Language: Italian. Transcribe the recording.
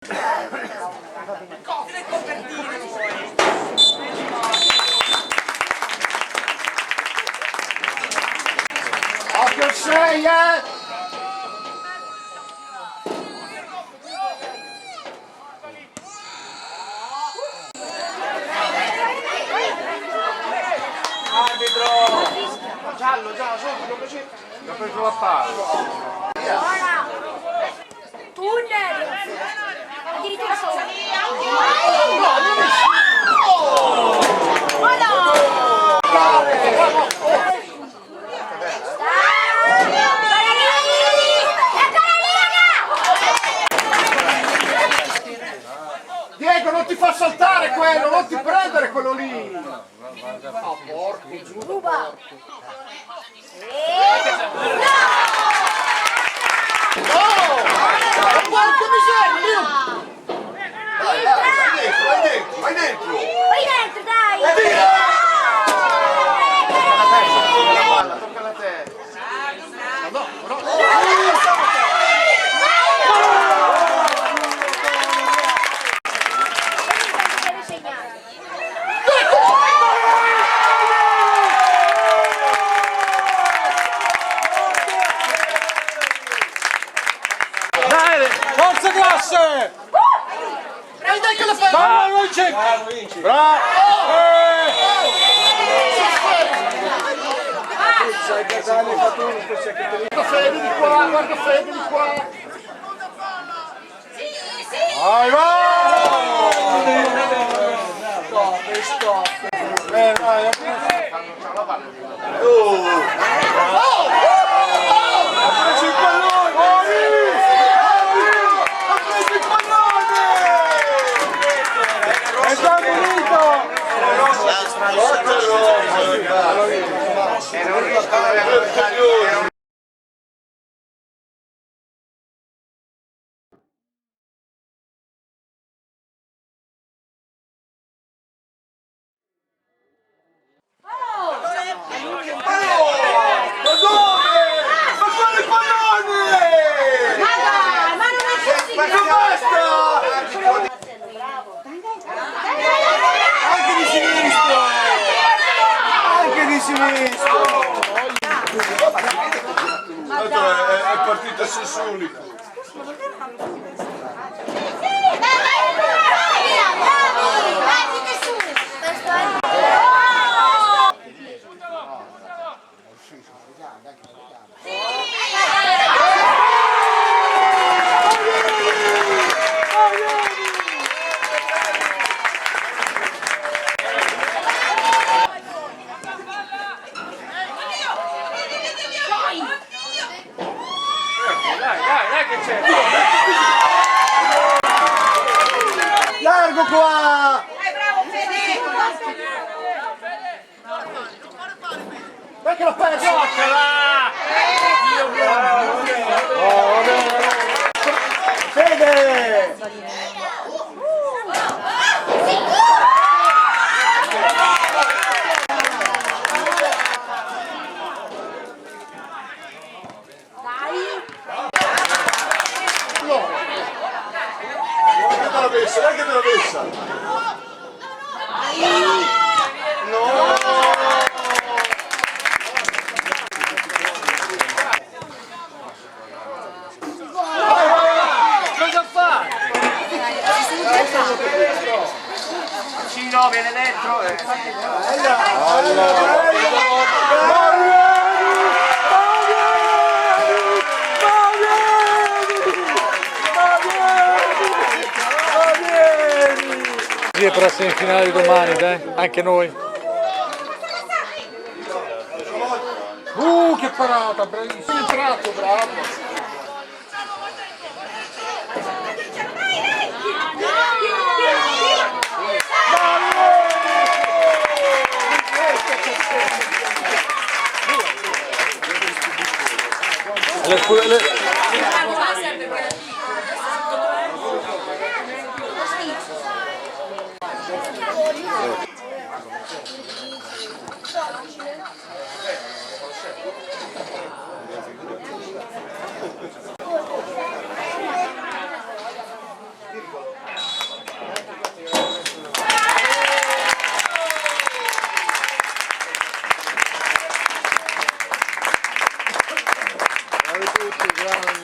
Le copertine poi. Occhio il 6, Arbitro! Giallo, subito così. L'ho preso la palla. Tunnel! Addirittura solo. Ma no! Diego, non ti fa saltare quello, non ti prendere quello lì. Oh, porco, giù. Ruba! Porca miseria! Vai dentro, dai! Tocca la testa. No. Deve segnare. Dai, forza classe! Dai che la fai! Bravo Vinci! Bravo! Guarda Fede di qua, guarda Fede di qua! Vai, vai! Stop! Vai, è già finito! È partita su unico. Dai che c'è! Largo qua! Bravo Fede! Dai che la perdi! Giocala! Fede! Dai che te l'ho messa! No! Cosa fa? Vicino, viene dentro Sì, per la semifinale di domani, dai, anche noi. Che parata, bravissimo! Entrato, bravo! grande.